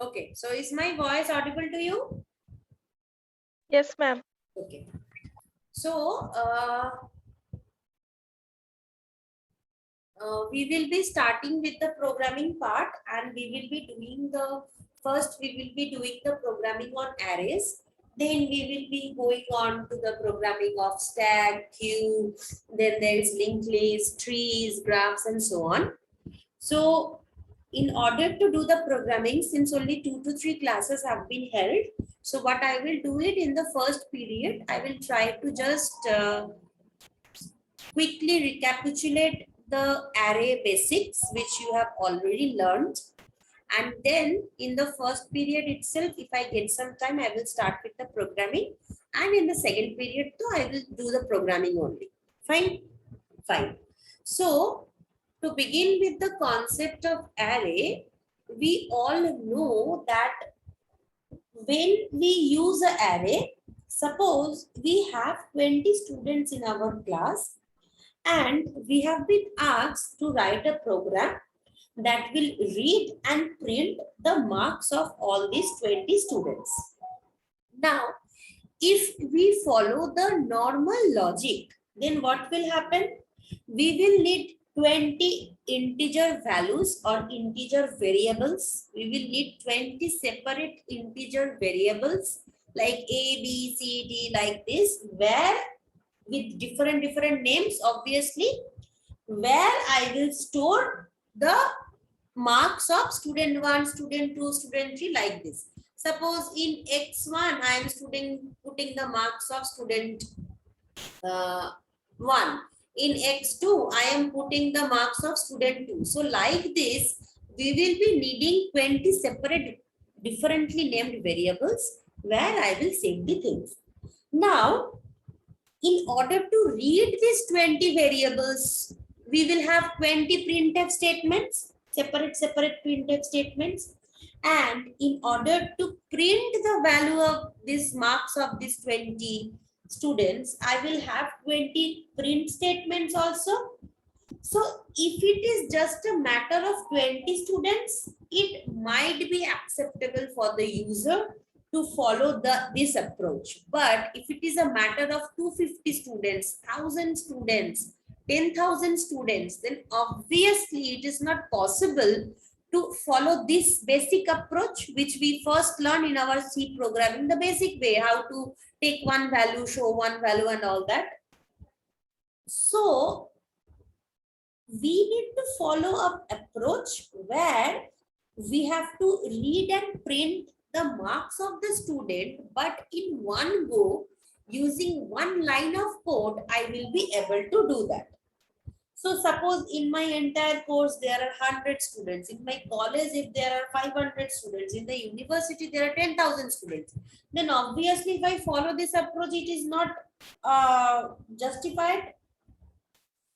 Okay, so is my voice audible to you? Yes, ma'am. Okay. So, we will be starting with the programming part, and we will be doing the first, we will be doing the programming on arrays. Then we will be going on to the programming of stack, queue, then there is linked list, trees, graphs, and so on. So, in order to do the programming, since only 2 to 3 classes have been held, so what I will do it in the first period, I will try to just quickly recapitulate the array basics which you have already learned, and then in the first period itself, if I get some time, I will start with the programming, and in the second period too, I will do the programming only. Fine. Fine. So to begin with the concept of array, we all know that when we use an array, suppose we have 20 students in our class, and we have been asked to write a program that will read and print the marks of all these 20 students. Now, if we follow the normal logic, then what will happen? We will need 20 integer values or integer variables. We will need 20 separate integer variables like A, B, C, D, like this, where with different names, obviously, where I will store the marks of student 1, student 2, student 3, like this. Suppose in x1 I am putting the marks of student 1. In x2 I am putting the marks of student 2. So like this, we will be needing 20 separate differently named variables where I will save the things. Now, in order to read these 20 variables, we will have 20 printf statements, separate printf statements. And in order to print the value of these marks of these 20 students, I will have 20 print statements also. So if it is just a matter of 20 students, it might be acceptable for the user to follow this approach. But if it is a matter of 250 students, 1000 students, 10,000 students, then obviously it is not possible to follow this basic approach which we first learned in our C programming, the basic way, how to take one value, show one value and all that. So we need to follow up approach where we have to read and print the marks of the student, but in one go, using one line of code, I will be able to do that. So suppose in my entire course, there are 100 students. In my college, if there are 500 students, in the university, there are 10,000 students. Then obviously, if I follow this approach, it is not justified.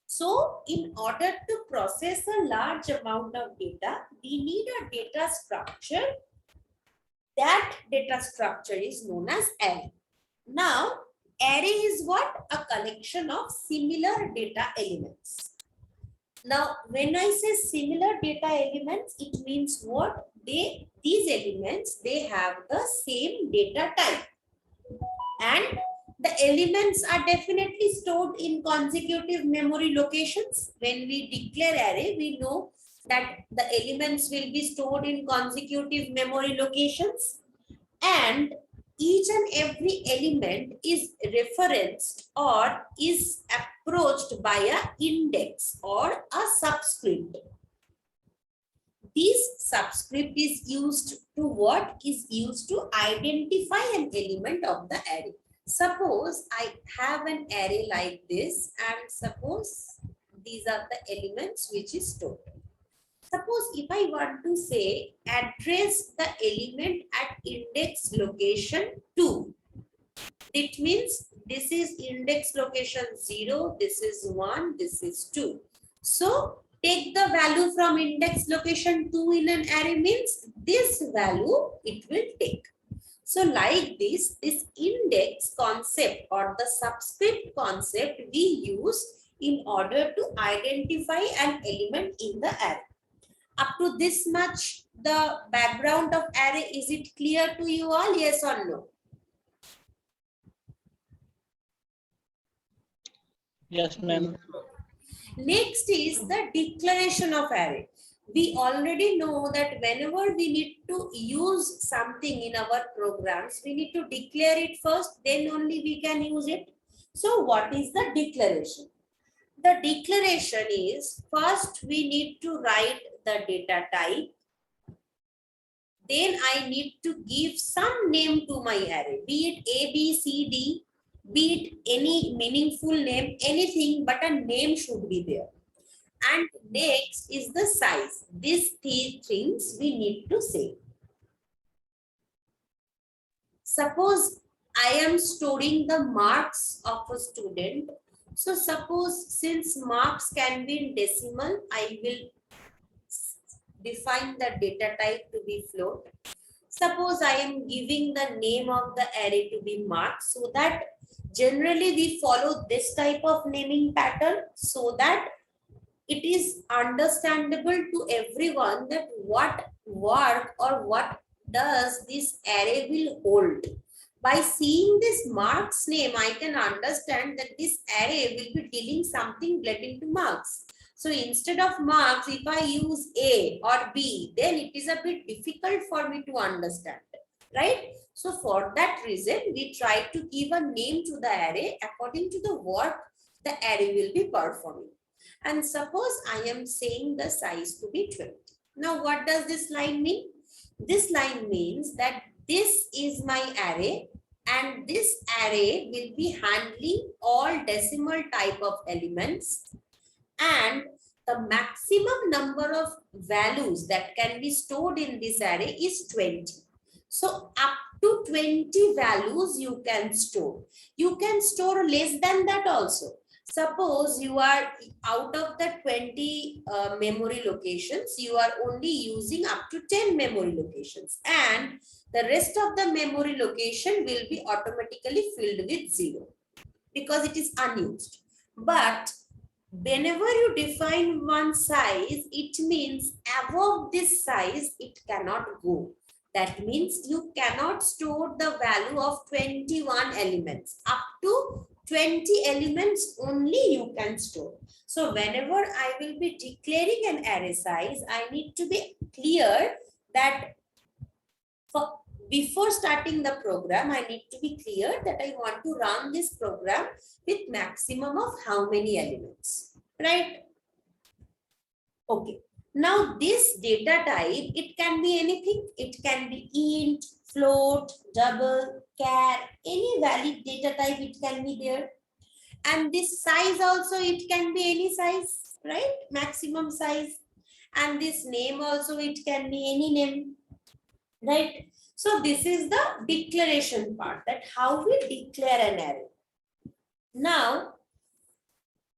So in order to process a large amount of data, we need a data structure. That data structure is known as array. Now, array is what? A collection of similar data elements. Now, when I say similar data elements, it means what? These elements, they have the same data type. And the elements are definitely stored in consecutive memory locations. When we declare array, we know that the elements will be stored in consecutive memory locations, and each and every element is referenced or is approached by an index or a subscript. This subscript is used to what? Is used to identify an element of the array. Suppose I have an array like this, and suppose these are the elements which is stored. Suppose if I want to say address the element at index location 2. It means this is index location 0, this is 1, this is 2. So take the value from index location 2 in an array means this value it will take. So like this index concept or the subscript concept we use in order to identify an element in the array. Up to this much, the background of array, is it clear to you all? Yes or no? Yes, ma'am. Next is the declaration of array. We already know that whenever we need to use something in our programs, we need to declare it first, then only we can use it. So what is the declaration? The declaration is, first we need to write the data type. Then I need to give some name to my array, be it A, B, C, D, be it any meaningful name, anything, but a name should be there. And next is the size. These three things we need to say. Suppose I am storing the marks of a student. So suppose since marks can be in decimal, I will define the data type to be float. Suppose I am giving the name of the array to be marks, so that generally we follow this type of naming pattern so that it is understandable to everyone that what work or what does this array will hold. By seeing this marks name, I can understand that this array will be dealing something relating to marks. So instead of marks, if I use A or B, then it is a bit difficult for me to understand, right? So for that reason, we try to give a name to the array according to the work the array will be performing. And suppose I am saying the size to be 20. Now what does this line mean? This line means that this is my array and this array will be handling all decimal type of elements, and the maximum number of values that can be stored in this array is 20. So up to 20 values you can store. You can store less than that also. Suppose you are out of the 20 memory locations, you are only using up to 10 memory locations, and the rest of the memory location will be automatically filled with 0 because it is unused. But whenever you define one size, it means above this size, it cannot go. That means you cannot store the value of 21 elements. Up to 20 elements only you can store. So whenever I will be declaring an array size, I need to be clear that before starting the program, I need to be clear that I want to run this program with maximum of how many elements, right? Okay. Now this data type, it can be anything. It can be int, float, double, char, any valid data type it can be there. And this size also, it can be any size, right? Maximum size. And this name also, it can be any name, right? So this is the declaration part, that how we declare an array. Now,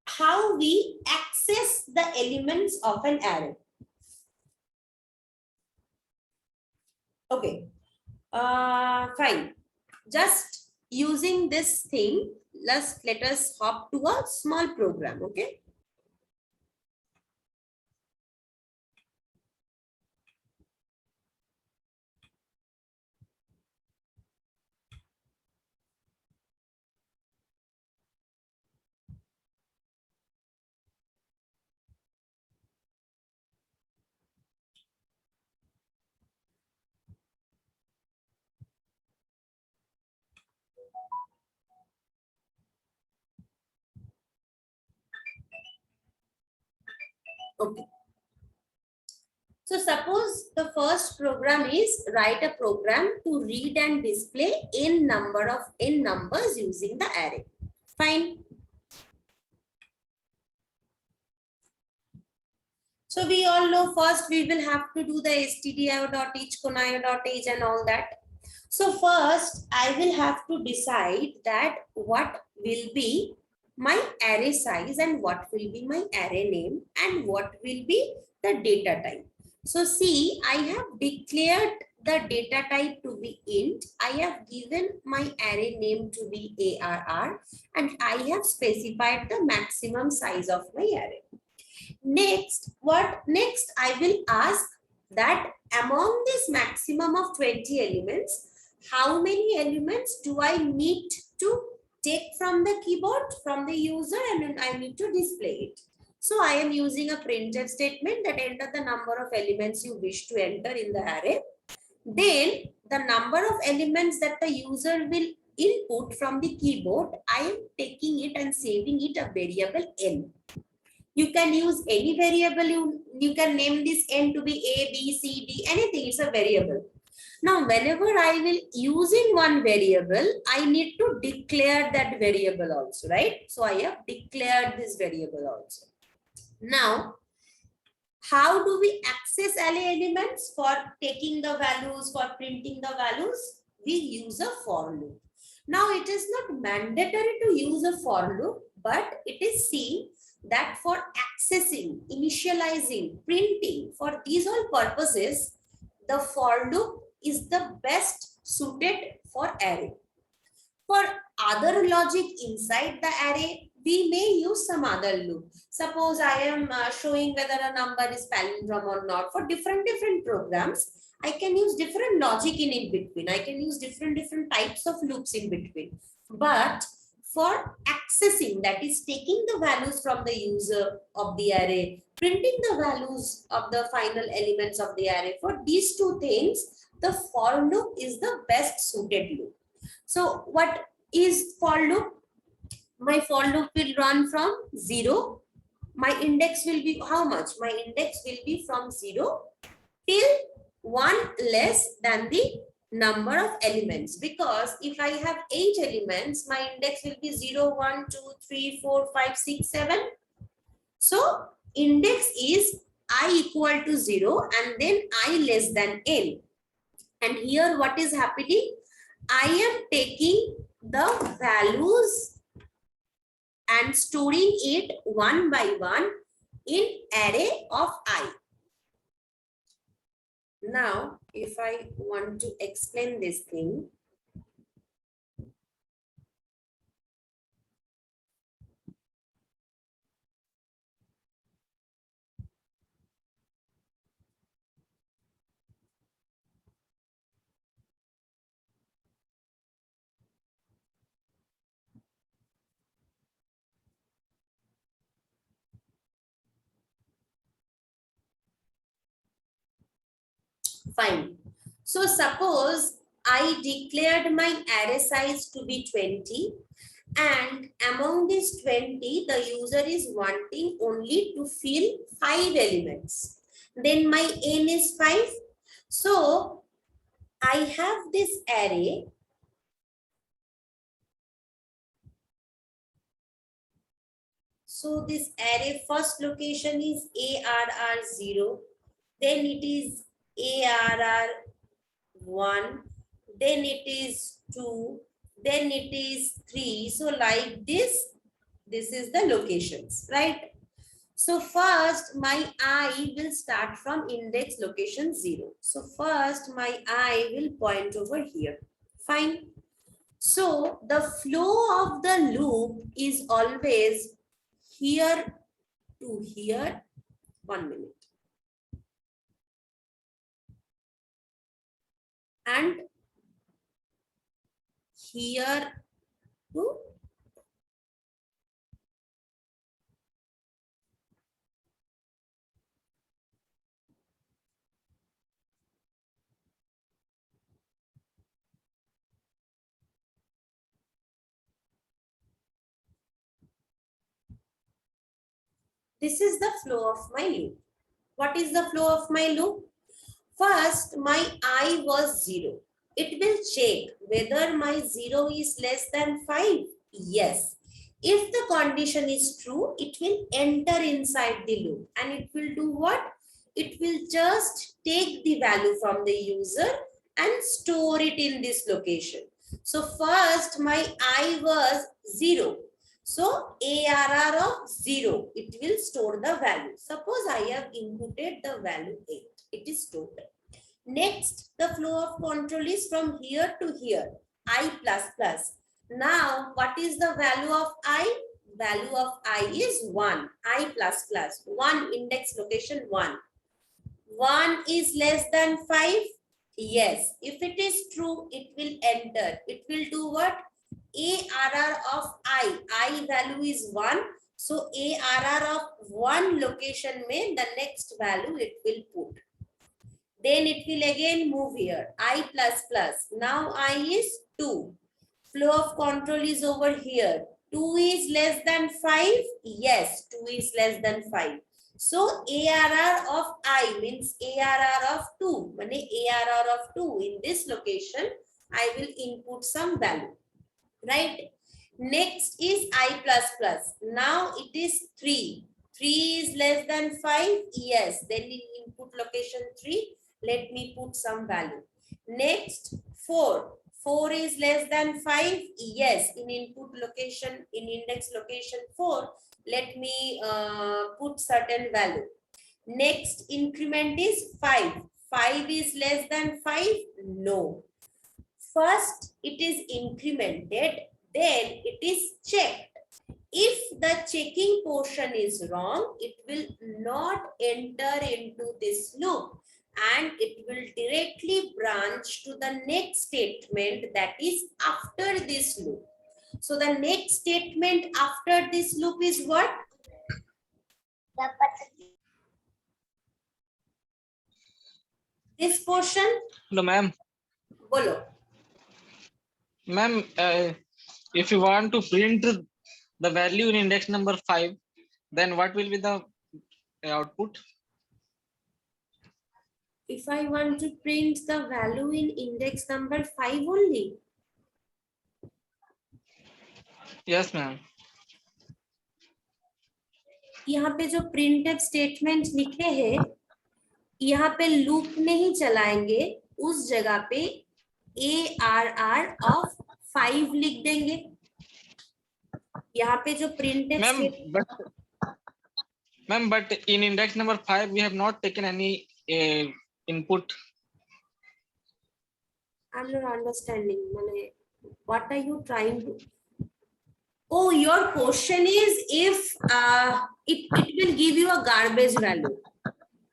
how we access the elements of an array. Okay, fine. Just using this thing, let us hop to a small program, okay? Okay. So suppose the first program is write a program to read and display n numbers using the array. Fine. So we all know first we will have to do the stdio.h, conaio.h and all that. So first I will have to decide that what will be my array size and what will be my array name and what will be the data type. So see, I have declared the data type to be int. I have given my array name to be ARR, and I have specified the maximum size of my array. Next, I will ask that among this maximum of 20 elements, how many elements do I need to take from the keyboard, from the user, and then I need to display it. So I am using a printf statement that enter the number of elements you wish to enter in the array. Then the number of elements that the user will input from the keyboard, I am taking it and saving it a variable n. You can use any variable, you can name this n to be a, b, c, d, anything, it's a variable. Now, whenever I will using one variable, I need to declare that variable also, right? So I have declared this variable also. Now, how do we access array elements for taking the values, for printing the values? We use a for loop. Now, it is not mandatory to use a for loop, but it is seen that for accessing, initializing, printing, for these all purposes, the for loop is the best suited for array. For other logic inside the array, we may use some other loop. Suppose I am showing whether a number is palindrome or not. For different programs, I can use different logic in between. I can use different types of loops in between. But for accessing, that is taking the values from the user of the array, printing the values of the final elements of the array, for these two things, the for loop is the best suited loop. So what is for loop? My for loop will run from 0. My index will be how much? My index will be from 0 till 1 less than the number of elements, because if I have 8 elements, my index will be 0, 1, 2, 3, 4, 5, 6, 7. So index is I equal to 0 and then I less than n. And here what is happening? I am taking the values and storing it one by one in array of I. Now, if I want to explain this thing, fine. So suppose I declared my array size to be 20, and among these 20, the user is wanting only to fill 5 elements. Then my n is 5. So I have this array. So this array first location is ARR0, then it is ARR1, then it is 2, then it is 3. So like this is the locations, right? So first my I will start from index location 0. So first my I will point over here. Fine. So the flow of the loop is always here to here. 1 minute. And here to this is the flow of my loop. What is the flow of my loop? First, my I was 0. It will check whether my 0 is less than 5. Yes. If the condition is true, it will enter inside the loop. And it will do what? It will just take the value from the user and store it in this location. So first, my I was 0. So ARR of 0, it will store the value. Suppose I have inputted the value 8. It is stored. Next, the flow of control is from here to here, I++. Now, what is the value of I? value of I is 1, I plus plus, 1 index location 1. 1 is less than 5? Yes. If it is true, it will enter. It will do what? ARR of I value is 1. So ARR of one location may the next value it will put. Then it will again move here. I plus plus. Now I is 2. Flow of control is over here. 2 is less than 5? Yes, 2 is less than 5. So ARR of I means ARR of 2. When ARR of 2 in this location, I will input some value. Right? Next is I plus plus. Now it is 3. 3 is less than 5? Yes. Then in input location 3, let me put some value. Next 4. 4 is less than 5? Yes. In input location, in index location 4, let me put certain value. Next increment is 5. 5 is less than 5? No. First, it is incremented, then it is checked. If the checking portion is wrong, it will not enter into this loop and it will directly branch to the next statement that is after this loop. So the next statement after this loop is what? This portion? No, ma'am. Bolo. Ma'am, if you want to print the value in index number 5, then what will be the output? If I want to print the value in index number 5 only. Yes, ma'am. यहाँ पे जो printf statement लिखे हैं, यहाँ पे loop नहीं चलाएंगे, उस जगह पे ARR of 5 लिख देंगे. यहाँ पे जो printf Ma'am, but in index number 5 we have not taken any input. I'm not understanding. What are you trying to? Oh, your question is if it will give you a garbage value.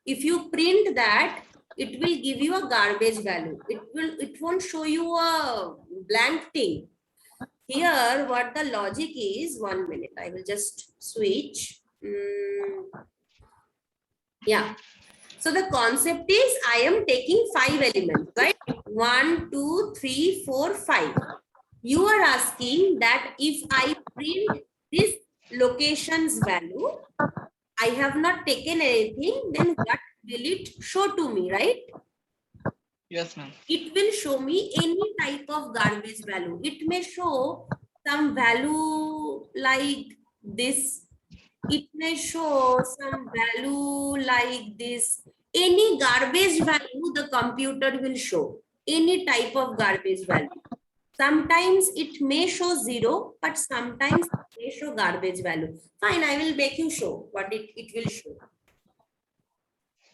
If you print that, it will give you a garbage value. It won't show you a blank thing. Here, what the logic is, 1 minute. I will just switch. Yeah. So the concept is I am taking 5 elements, right? 1, 2, 3, 4, 5. You are asking that if I print this location's value, I have not taken anything, then what will it show to me, right? Yes, ma'am. It will show me any type of garbage value. It may show some value like this. It may show some value like this. Any garbage value the computer will show. Any type of garbage value. Sometimes it may show 0, but sometimes it may show garbage value. Fine, I will make you show what it will show.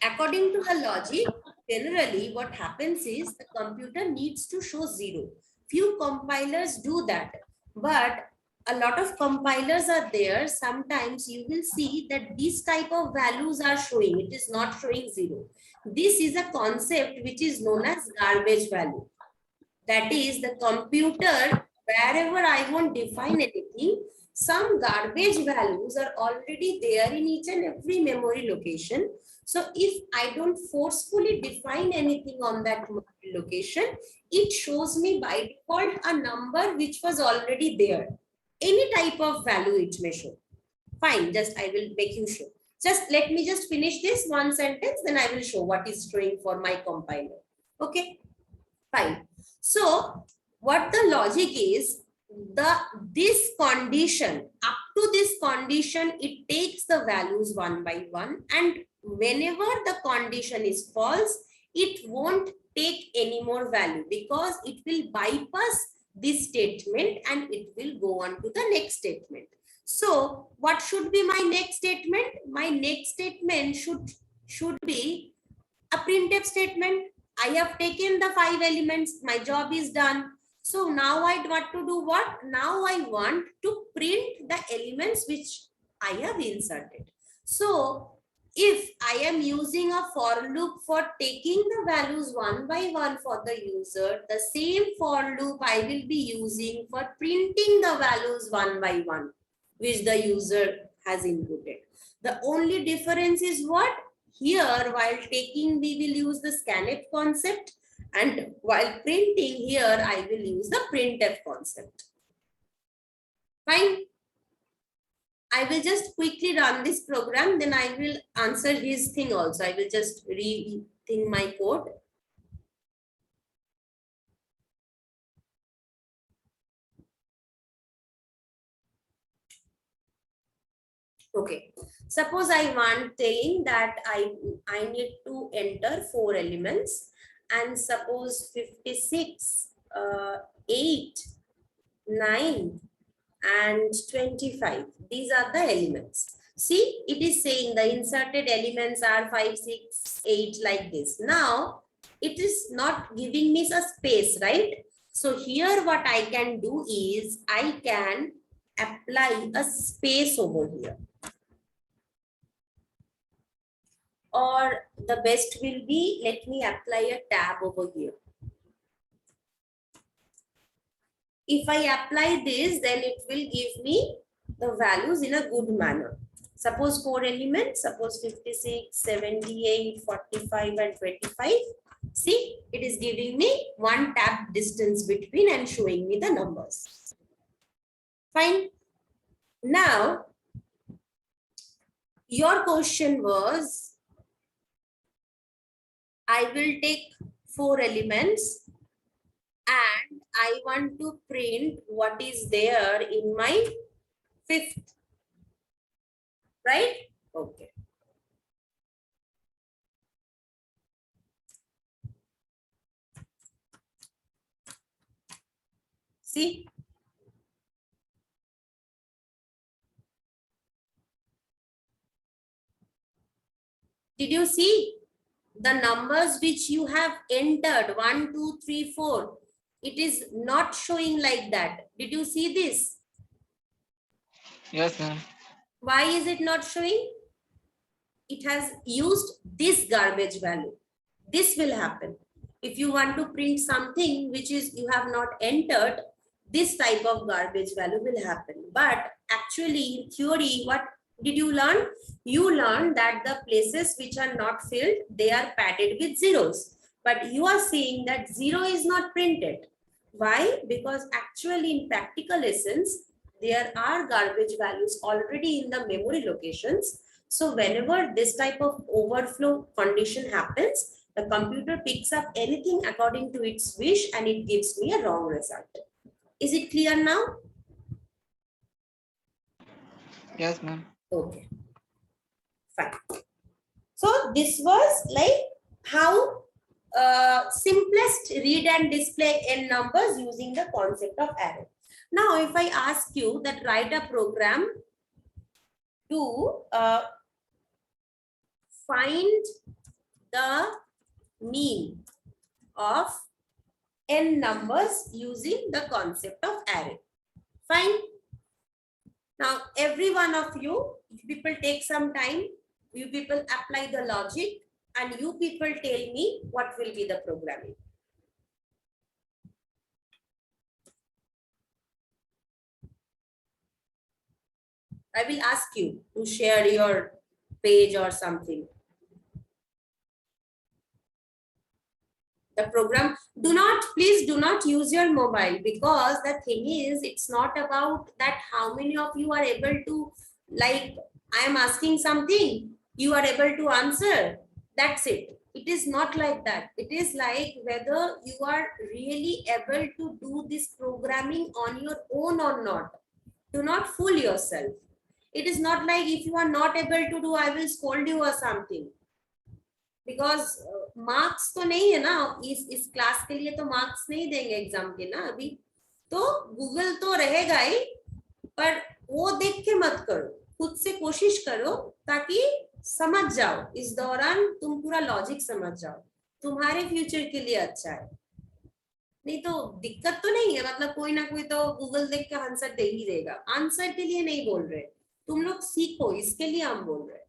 According to the logic, generally what happens is the computer needs to show 0. Few compilers do that, but a lot of compilers are there. Sometimes you will see that these type of values are showing. It is not showing 0. This is a concept which is known as garbage value. That is the computer, wherever I won't define anything, some garbage values are already there in each and every memory location. So if I don't forcefully define anything on that location, it shows me by default a number which was already there. Any type of value it may show. Fine, just I will make you show. Just let me just finish this one sentence, then I will show what is showing for my compiler. Okay, fine. So what the logic is, this condition, up to this condition, it takes the values one by one, and whenever the condition is false, it won't take any more value because it will bypass this statement and it will go on to the next statement. So what should be my next statement? My next statement should be a printf statement. I have taken the 5 elements. My job is done. So now I want to do what? Now I want to print the elements which I have inserted. So if I am using a for loop for taking the values one by one for the user, the same for loop I will be using for printing the values one by one, which the user has inputted. The only difference is what? Here, while taking, we will use the scanf concept, and while printing here, I will use the printf concept. Fine. I will just quickly run this program, then I will answer his thing also. I will just rethink my code. Okay, suppose I want telling that I need to enter 4 elements, and suppose 56, 8, 9 and 25. These are the elements. See, it is saying the inserted elements are 5, 6, 8 like this. Now, it is not giving me a space, right? So here what I can do is I can apply a space over here. Or the best will be, let me apply a tab over here. If I apply this, then it will give me the values in a good manner. Suppose 4 elements, suppose 56, 78, 45 and 25. See, it is giving me 1 tab distance between and showing me the numbers. Fine. Now, your question was, I will take 4 elements and I want to print what is there in my 5th, right? Okay. See? Did you see the numbers which you have entered? 1, 2, 3, 4. It is not showing like that. Did you see this? Yes, ma'am. Why is it not showing? It has used this garbage value. This will happen. If you want to print something which is you have not entered, this type of garbage value will happen. But actually in theory, what did you learn? You learned that the places which are not filled, they are padded with zeros. But you are saying that 0 is not printed. Why? Because actually in practical essence, there are garbage values already in the memory locations. So whenever this type of overflow condition happens, the computer picks up anything according to its wish and it gives me a wrong result. Is it clear now? Yes, ma'am. Okay, fine. So this was like how simplest read and display n numbers using the concept of array. Now, if I ask you that write a program to find the mean of n numbers using the concept of array. Fine. Now, every one of you people take some time, you people apply the logic and you people tell me what will be the programming. I will ask you to share your page or something. The program, please do not use your mobile, because the thing is, it's not about that how many of you are able to, like, I am asking something, you are able to answer. That's it. It is not like that. It is like whether you are really able to do this programming on your own or not. Do not fool yourself. It is not like if you are not able to do, I will scold you or something. Because marks तो नहीं है ना इस class के लिए, तो marks नहीं देंगे एग्जाम के ना अभी, तो गूगल तो रहेगा ही, पर वो देख के मत करो, खुद से कोशिश करो ताकि समझ जाओ, इस दौरान तुम पूरा लॉजिक समझ जाओ, तुम्हारे फ्यूचर के लिए अच्छा है. नहीं तो दिक्कत तो नहीं है, मतलब कोई ना कोई तो गूगल देख के आंसर दे ही देगा, आंसर के लिए नहीं बोल रहे, तुम लोग सीखो, इसके लिए हम बोल रहे हैं.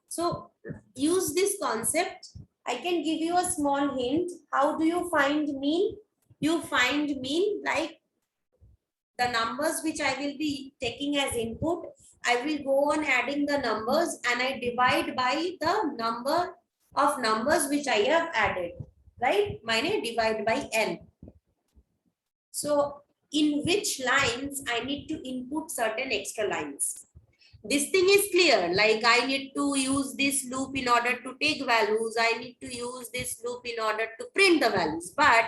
So use this concept. I can give you a small hint. How do you find mean? You find mean like the numbers which I will be taking as input. I will go on adding the numbers and I divide by the number of numbers which I have added. Right? Mine divide by n. So in which lines I need to input certain extra lines. This thing is clear, like I need to use this loop in order to take values, I need to use this loop in order to print the values, but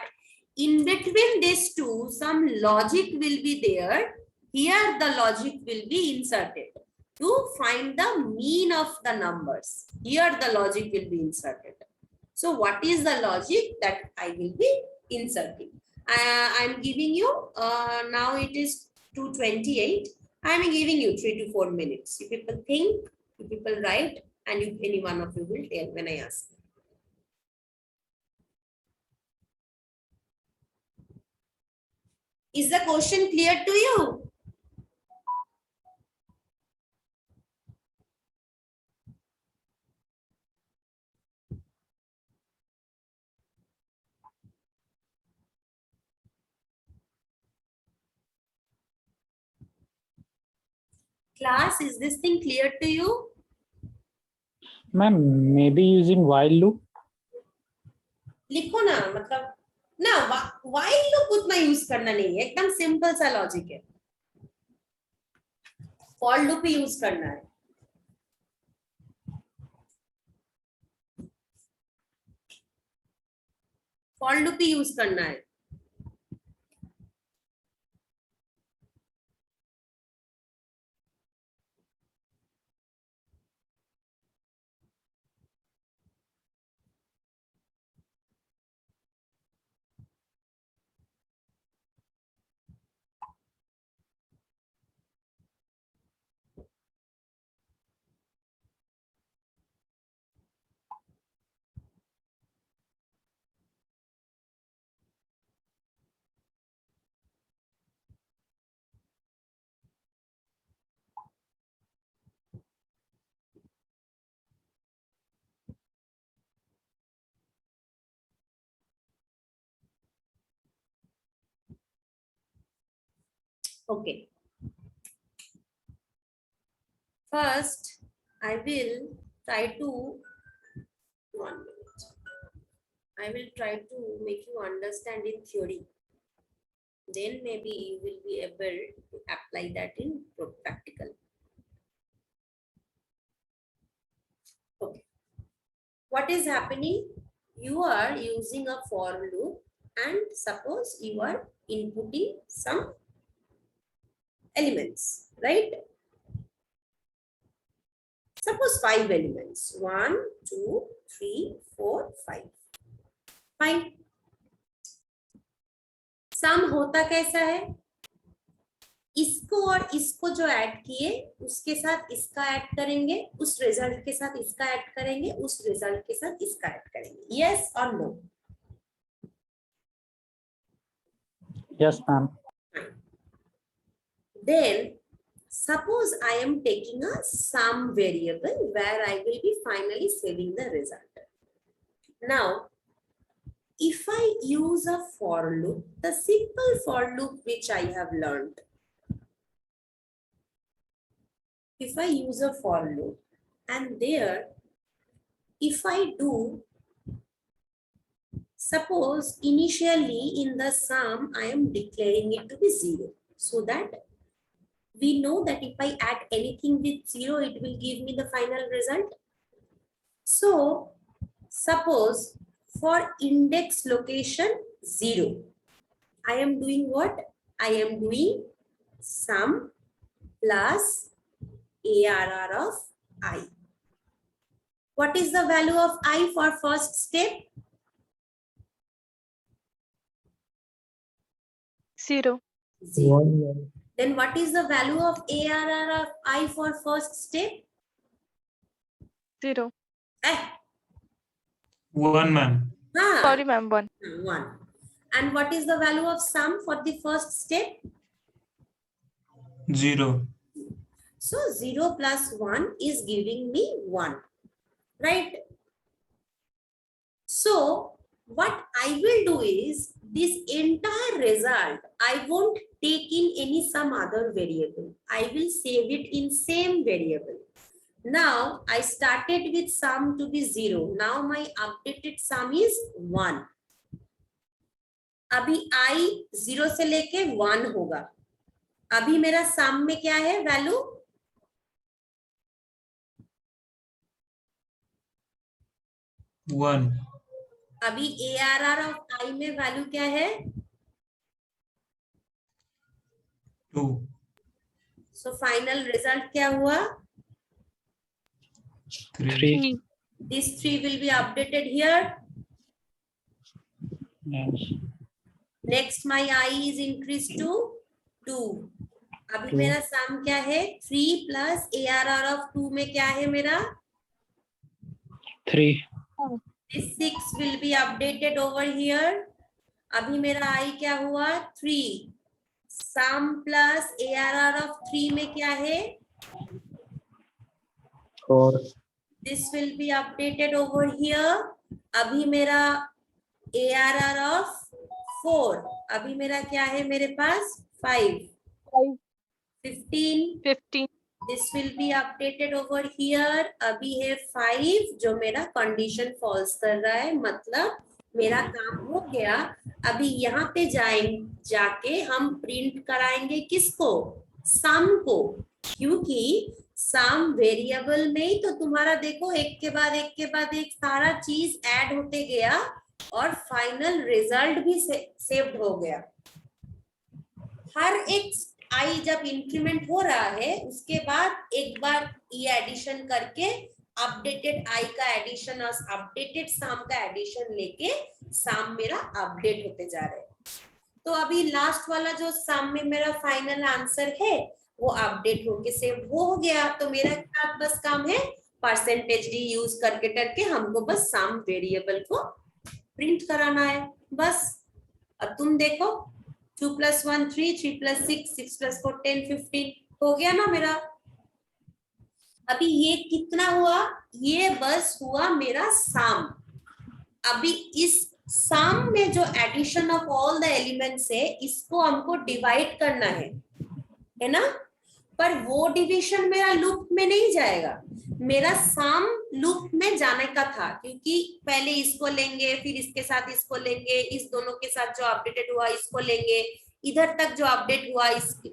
in between these two some logic will be there. Here the logic will be inserted to find the mean of the numbers. Here the logic will be inserted. So what is the logic that I will be inserting? I'm giving you now it is 2:28. I'm giving you 3 to 4 minutes. You people think, you people write, and you, any one of you will tell when I ask. Is the question clear to you? Class, is this thing clear to you? Ma'am, maybe using while loop. लिखो ना, मतलब ना while loop उतना use करना नहीं है, एकदम simple सा लॉजिक है. for loop ही यूज करना है. for loop ही यूज करना है. Okay. First, I will try to 1 minute. I will try to make you understand in theory. Then maybe you will be able to apply that in practical. Okay. What is happening? You are using a for loop and suppose you are inputting some elements, right? Suppose 5 elements. 1, 2, 3, 4, 5. Fine. सम होता कैसा है? इसको और इसको जो add किए उसके साथ इसका ऐड करेंगे, उस रिजल्ट के साथ इसका ऐड करेंगे, उस रिजल्ट के साथ इसका ऐड करेंगे. यस और no? Yes, ma'am. Then suppose I am taking a sum variable where I will be finally saving the result. Now, if I use a for loop, the simple for loop which I have learned, if I use a for loop and there, if I do, suppose initially in the sum, I am declaring it to be 0, so that we know that if I add anything with 0, it will give me the final result. So suppose for index location 0, I am doing what? I am doing sum plus ARR of I. What is the value of I for first step? 0. 0. Then what is the value of ARR of I for first step? 0. 1, ma'am. Ah, Sorry, ma'am. 1. 1. And what is the value of sum for the first step? 0. So 0 plus 1 is giving me 1, right? So what I will do is this entire result, I won't take in any some other variable. I will save it in same variable. Now I started with sum to be 0. Now my updated sum is 1. अभी I 0 से लेके 1 होगा. अभी मेरा सम में क्या है value? 1. अभी ARR ऑफ I में वैल्यू क्या है? 2. सो फाइनल रिजल्ट क्या हुआ? 3. 3. This 3 will be updated here. Yes. Next my I is increased to 2. अभी 2. मेरा सम क्या है? 3 plus ARR of 2 में क्या है मेरा? 3. This 6 will be updated over here. अभी मेरा I क्या हुआ? 3. Sum plus ARR of 3 में क्या है? 4. This will be updated over here. अभी मेरा ARR of 4. अभी मेरा क्या है मेरे पास? 5. 15. 15. This will be updated over here. अभी है 5 जो मेरा कंडीशन फॉल्स कर रहा है, मतलब मेरा काम हो गया. अभी यहाँ पे जाके हम प्रिंट कराएंगे किसको? सम को, क्योंकि सम वेरिएबल में ही तो तुम्हारा देखो एक के बाद एक सारा चीज ऐड होते गया और फाइनल रिजल्ट भी सेव्ड हो गया. हर एक आई जब इंक्रीमेंट हो रहा है उसके बाद एक बार ये एडिशन करके अपडेटेड आई का एडिशन और अपडेटेड सम का एडिशन लेके सम मेरा अपडेट होते जा रहे हैं. तो अभी लास्ट वाला जो सम में मेरा फाइनल आंसर है वो अपडेट होके सेव हो गया. तो मेरा क्या बस काम है? परसेंटेज डी यूज करके हमको बस सम वेरिएबल को प्रिंट कराना है बस. अब तुम देखो 2 plus 1 3, 3 plus 6, 6 plus 4 10, 15 हो गया ना मेरा. अभी ये कितना हुआ? ये बस हुआ मेरा सम. अभी इस सम में जो addition of all the elements है इसको हमको डिवाइड करना है ना? पर वो डिवीजन मेरा लूप में नहीं जाएगा, मेरा सम लूप में जाने का था, क्योंकि पहले इसको लेंगे फिर इसके साथ इसको लेंगे, इस दोनों के साथ जो अपडेटेड हुआ इसको लेंगे, इधर तक जो अपडेट हुआ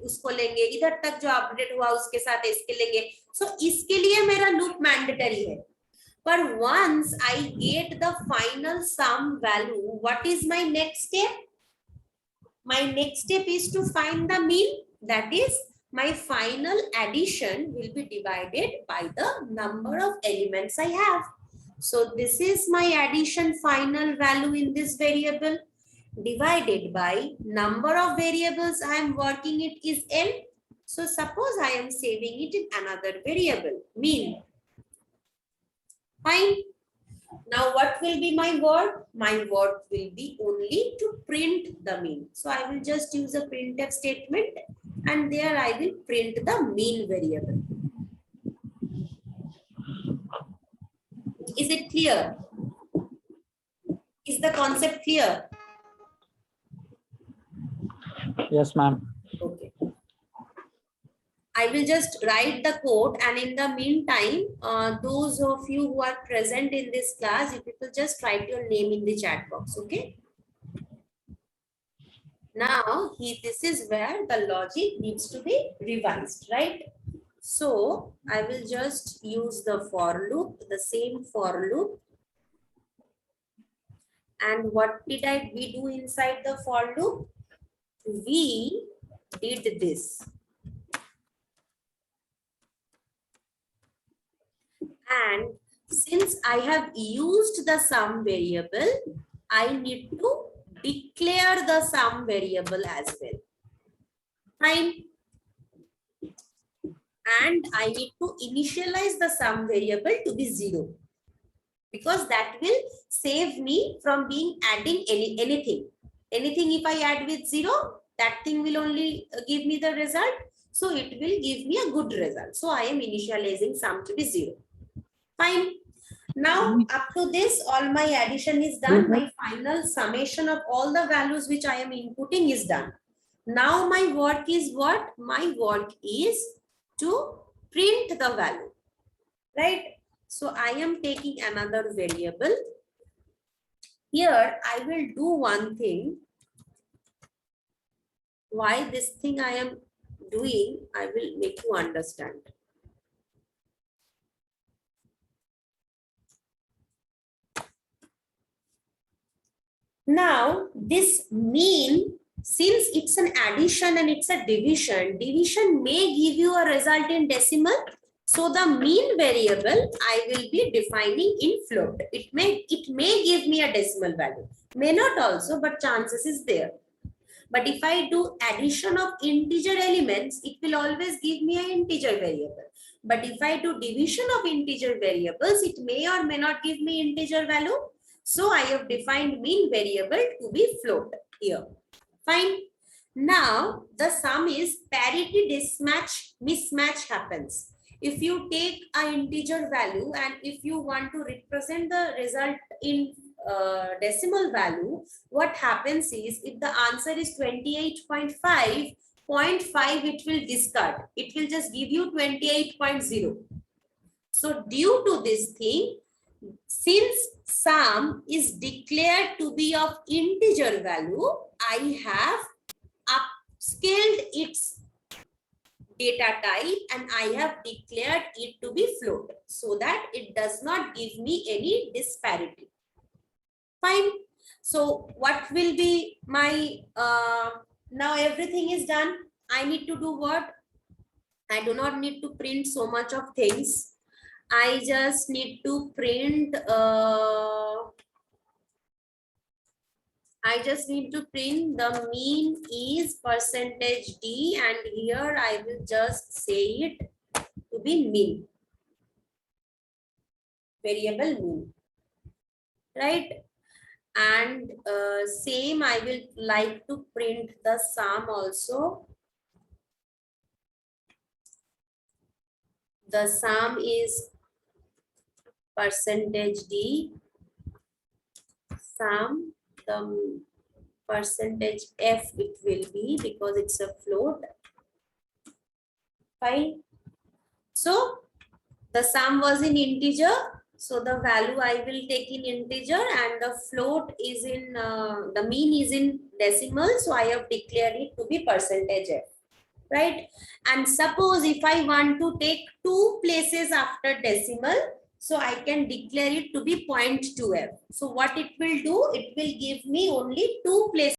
उसको लेंगे, इधर तक जो अपडेट हुआ उसके साथ इसके लेंगे. सो इसके लिए मेरा लूप मैंडेटरी है. पर once I get the final sum value, what is my next step? My next step is to find the mean. That is, my final addition will be divided by the number of elements I have. So this is my addition final value in this variable divided by number of variables I am working it is n. So suppose I am saving it in another variable, mean. Fine. Now what will be my word? My word will be only to print the mean. So I will just use a printf statement and there I will print the mean variable. Is it clear? Is the concept clear? Yes, ma'am. Okay. I will just write the code, and in the meantime, those of you who are present in this class, you people just write your name in the chat box, okay? Now, this is where the logic needs to be revised, right? So, I will just use the for loop, the same for loop. And what did we do inside the for loop? We did this. And since I have used the sum variable, I need to declare the sum variable as well. Fine. And I need to initialize the sum variable to be 0. Because that will save me from adding anything. Anything if I add with 0, that thing will only give me the result. So it will give me a good result. So I am initializing sum to be 0. Fine. Now up to this, all my addition is done. My final summation of all the values which I am inputting is done. Now my work is what? My work is to print the value, right? So I am taking another variable. Here I will do one thing. Why this thing I am doing, I will make you understand. Now this mean, since it's an addition and it's a division may give you a result in decimal. So the mean variable I will be defining in float. It may give me a decimal value, may not also, but chances is there. But if I do addition of integer elements, it will always give me an integer variable. But if I do division of integer variables, it may or may not give me integer value. So I have defined mean variable to be float here. Fine. Now the sum is parity mismatch happens. If you take an integer value and if you want to represent the result in decimal value, what happens is if the answer is 28.5, 0.5 it will discard. It will just give you 28.0. So due to this thing, since sum is declared to be of integer value, I have upscaled its data type and I have declared it to be float so that it does not give me any disparity. Fine. So what will be my, now everything is done. I need to do what? I do not need to print so much of things. I just need to print, the mean is %d and here I will just say it to be mean. Variable mean. Right? And same I will like to print the sum also. The sum is %d, sum, the %f it will be because it's a float. Fine. So the sum was in integer. So the value I will take in integer and the float is in, the mean is in decimal. So I have declared it to be %f. Right? And suppose if I want to take 2 places after decimal, so I can declare it to be 0.2f. So what it will do, it will give me only 2 places